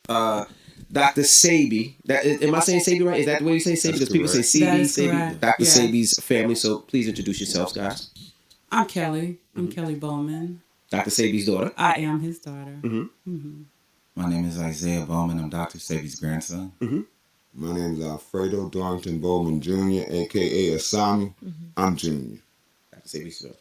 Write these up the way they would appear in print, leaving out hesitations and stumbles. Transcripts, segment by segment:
Dr. Sebi. Am I saying Sebi right? Is that the way you say Sebi? Because people say Sebi, Sebi. Dr. Sebi's family. So please introduce yourselves, guys. I'm Kelly. I'm Kelly Bowman. Dr. Sebi's daughter. I am his daughter. My name is Isaiah Bowman. I'm Dr. Sebi's grandson. My name is Alfredo Darlington Bowman Jr., a.k.a. Asami. I'm Junior. Dr. Sebi's daughter.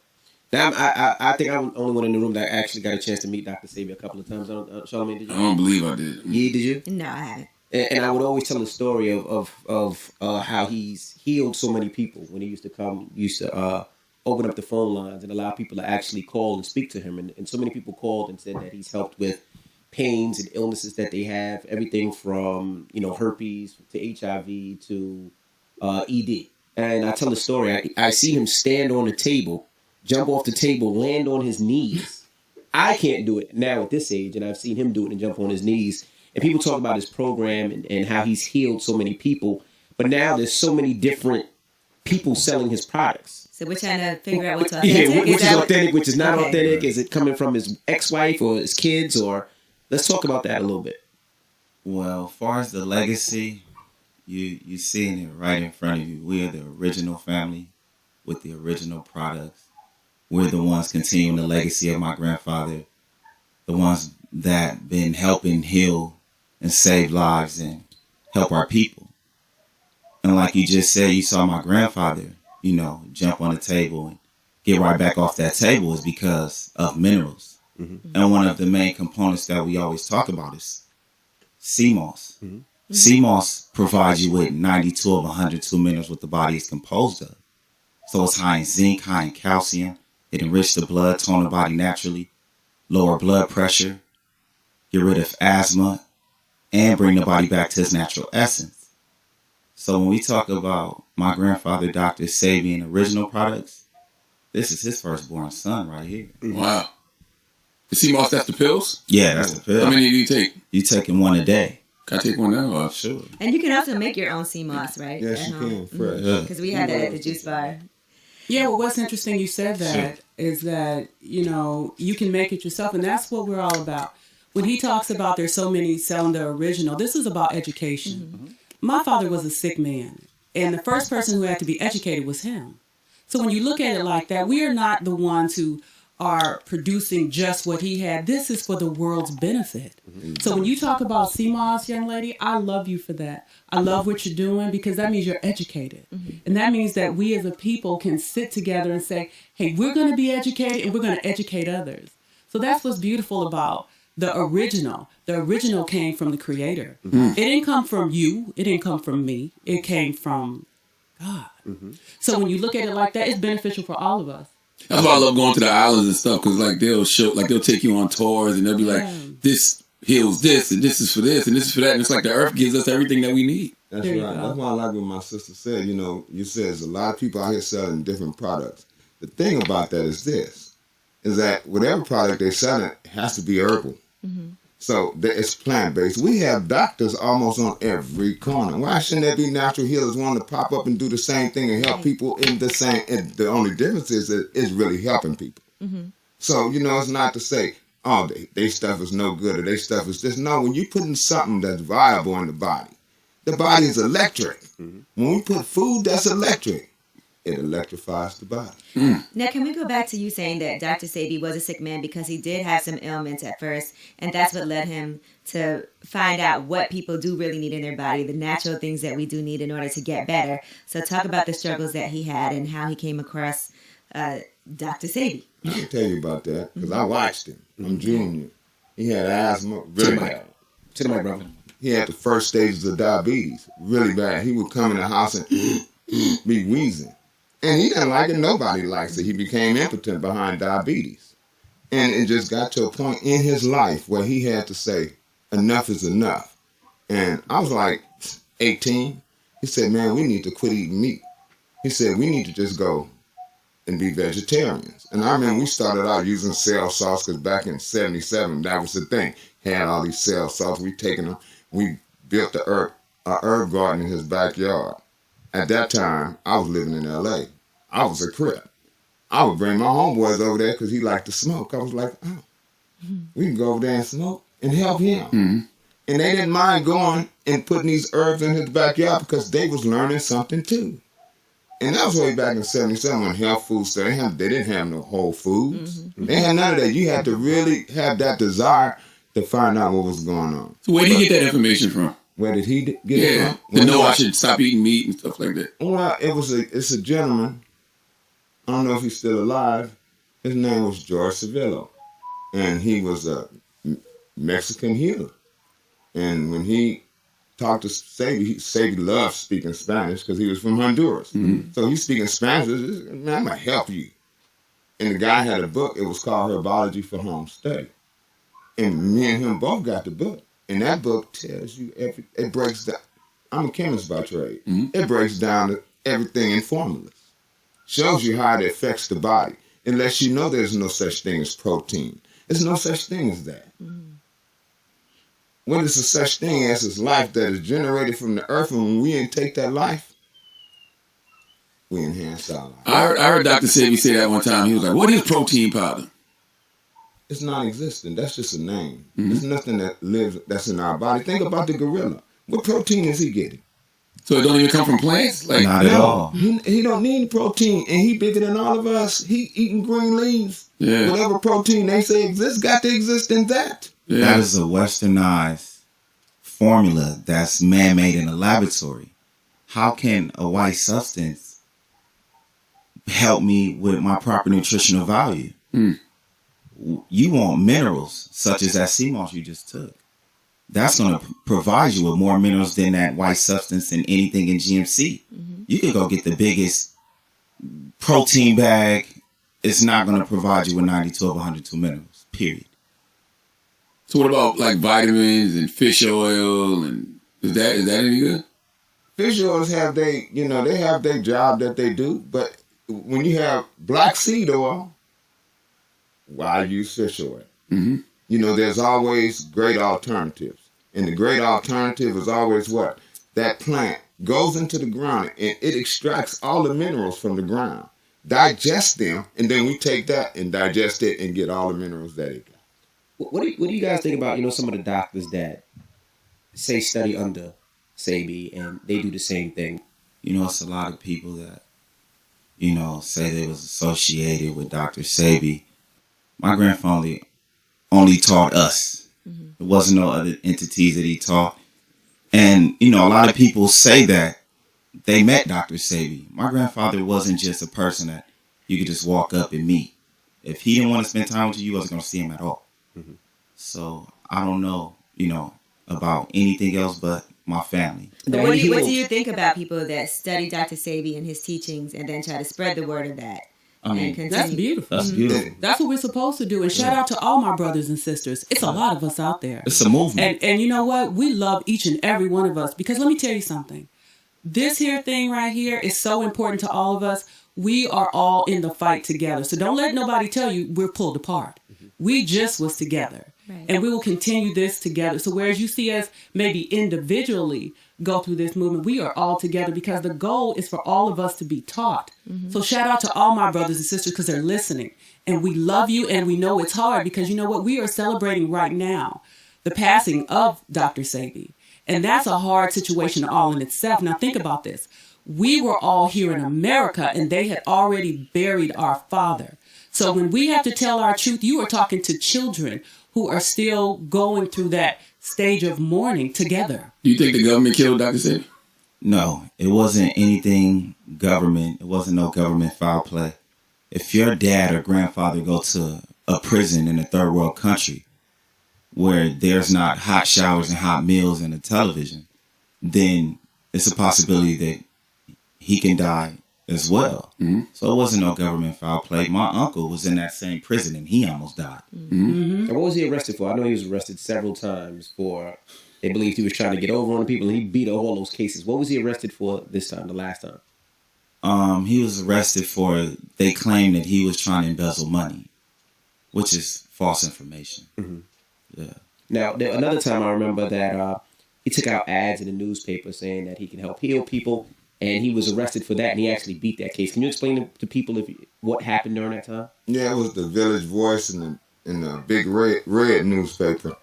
Now, I think I'm the only one in the room that actually got a chance to meet Dr. Sebi a couple of times. Charlamagne, did you? I don't believe I did. Yeah, did you? No, I haven't. And I would always tell the story of how he's healed so many people when he used to open up the phone lines and allow people to actually call and speak to him. And so many people called and said that he's helped with pains and illnesses that they have, everything from, herpes to HIV to ED. And I tell the story, I see him stand on the table, jump off the table, land on his knees. I can't do it now at this age, and I've seen him do it and jump on his knees. And people talk about his program and how he's healed so many people. But now there's so many different people selling his products. So we're trying to figure out what's authentic. Yeah, which is authentic, which is not authentic. Is it coming from his ex-wife or his kids? Or let's talk about that a little bit. Well, as far as the legacy, you seeing it right in front of you. We are the original family with the original products. We're the ones continuing the legacy of my grandfather, the ones that been helping heal and save lives and help our people. And like you just said, you saw my grandfather, jump on the table and get right back off that table is because of minerals. And one of the main components that we always talk about is sea moss. Sea moss provides you with 92 of 102 minerals what the body is composed of. So it's high in zinc, high in calcium. It enriches the blood, tone the body naturally, lower blood pressure, get rid of asthma, and bring the body back to its natural essence. So when we talk about my grandfather, Dr. Sebi, and original products, this is his firstborn son right here. Wow. The sea moss, that's the pills? Yeah, that's the pill. How many do you take? You taking one a day. Can I take one now? Sure. And you can also make your own sea moss, right? Yes, you can. Fresh. Because we had that at the juice bar. Yeah, well, what's interesting you said that is that, you can make it yourself. And that's what we're all about. When he talks about there's so many selling the original, this is about education. My father was a sick man. And the first person who had to be educated was him. So when you look at it like that, we are not the ones who are producing just what he had. This is for the world's benefit. So when you talk about CMOS, young lady, I love you for that. I love what you're doing because that means you're educated. And that means that we as a people can sit together and say, hey, we're going to be educated and we're going to educate others. So that's what's beautiful about the original. The original came from the creator. It didn't come from you. It didn't come from me. It came from God. So when you look at it like that, it's beneficial for all of us. That's why I love going to the islands and stuff, because they'll take you on tours and they'll be like, this heals this and this is for this and this is for that. And it's like the earth gives us everything that we need. That's right. That's why I like what my sister said. You said there's a lot of people out here selling different products. The thing about that is that whatever product they're selling has to be herbal. So it's plant-based. We have doctors almost on every corner. Why shouldn't there be natural healers wanting to pop up and do the same thing and help people in the same? And the only difference is that it's really helping people. So, it's not to say, oh, they stuff is no good or they stuff is this. No, when you're putting something that's viable in the body is electric. When we put food that's electric, it electrifies the body. Now, can we go back to you saying that Dr. Sebi was a sick man because he did have some ailments at first, and that's what led him to find out what people do really need in their body, the natural things that we do need in order to get better. So talk about the struggles that he had and how he came across Dr. Sebi. I can tell you about that because I watched him. I'm junior. He had asthma really bad. To the mic, brother. He had the first stages of diabetes really bad. He would come in the house and be wheezing. And he didn't like it. Nobody likes it. He became impotent behind diabetes. And it just got to a point in his life where he had to say, enough is enough. And I was like 18. He said, man, we need to quit eating meat. He said, we need to just go and be vegetarians. And I remember we started out using cell salts because back in 77, that was the thing. Had all these cell salts. We taken them. We built a herb garden in his backyard. At that time, I was living in L.A. I was a Crip. I would bring my homeboys over there because he liked to smoke. I was like, oh, we can go over there and smoke and help him. And they didn't mind going and putting these herbs in his backyard because they was learning something too. And that was way back in 77 when health food started. They didn't have no Whole Foods. They had none of that. You had to really have that desire to find out what was going on. So where did he get that information from? Where did he get it from? To know I should stop eating meat and stuff like that. Well, it's a gentleman. I don't know if he's still alive. His name was George Sevillo. And he was a Mexican healer. And when he talked to Sebi, Sebi loved speaking Spanish because he was from Honduras. Mm-hmm. So he's speaking Spanish. Man, I'm going to help you. And the guy had a book. It was called Herbology for Home Study. And me and him both got the book. And that book tells you it breaks down. I'm a chemist by trade. Mm-hmm. It breaks down everything in formulas. Shows you how it affects the body. It lets you know there's no such thing as protein. There's no such thing as that. Mm-hmm. What is the such thing as is life that is generated from the earth, and when we intake that life, we enhance our life. I heard Dr. Sebi say that one time. He was like, what is protein powder? It's non-existent. That's just a name. Mm-hmm. There's nothing that lives that's in our body. Think about the gorilla. What protein is he getting? So it don't even come from plants? Like, not at all. He don't need protein, and he bigger than all of us. He eating green leaves. Yeah. Whatever protein they say exists, got to exist in that. Yeah. That is a westernized formula that's man-made in a laboratory. How can a white substance help me with my proper nutritional value? Mm. You want minerals, such as that sea moss you just took. That's going to provide you with more minerals than that white substance than anything in GMC. Mm-hmm. You could go get the biggest protein bag. It's not going to provide you with 92 of 102 minerals, period. So what about like vitamins and fish oil, and is that any good? Fish oils have they have their job that they do, but when you have black seed oil, why use fish oil? Mm-hmm. There's always great alternatives, and the great alternative is always what? That plant goes into the ground and it extracts all the minerals from the ground, digests them, and then we take that and digest it and get all the minerals that it got. What do you guys think about, some of the doctors that say study under Sebi and they do the same thing? It's a lot of people that, say they was associated with Dr. Sebi. My grandfather only taught us. Mm-hmm. There wasn't no other entities that he taught. And, a lot of people say that they met Dr. Sebi. My grandfather wasn't just a person that you could just walk up and meet. If he didn't want to spend time with you wasn't going to see him at all. Mm-hmm. So I don't know, about anything else but my family. But what do you think about people that study Dr. Sebi and his teachings and then try to spread the word of that? That's beautiful. That's beautiful. That's what we're supposed to do. And shout out to all my brothers and sisters. It's a lot of us out there. It's a movement. And you know what? We love each and every one of us. Because let me tell you something. This here thing right here is so important to all of us. We are all in the fight together. So don't let nobody tell you we're pulled apart. We just was together. Right. And we will continue this together. So whereas you see us maybe individually go through this movement, we are all together because the goal is for all of us to be taught. Mm-hmm. So shout out to all my brothers and sisters because they're listening. And we love you and we know it's hard because you know what? We are celebrating right now the passing of Dr. Sebi. And that's a hard situation all in itself. Now think about this. We were all here in America and they had already buried our father. So when we have to tell our truth, you are talking to children who are still going through that stage of mourning together. Do you think the government killed Dr. Sebi? No, it wasn't anything government. It wasn't no government foul play. If your dad or grandfather go to a prison in a third world country where there's not hot showers and hot meals and a television, then it's a possibility that he can die as well. Mm-hmm. So it wasn't no government foul play. My uncle was in that same prison and he almost died. Mm-hmm. And what was he arrested for? I know he was arrested several times for, they believed he was trying to get over on the people and he beat all those cases. What was he arrested for this time, the last time? He was arrested for, they claimed that he was trying to embezzle money, which is false information. Mm-hmm. Yeah. Now, another time I remember that he took out ads in the newspaper saying that he can help heal people. And he was arrested for that, and he actually beat that case. Can you explain to people what happened during that time? Yeah, it was the Village Voice in the big red newspaper.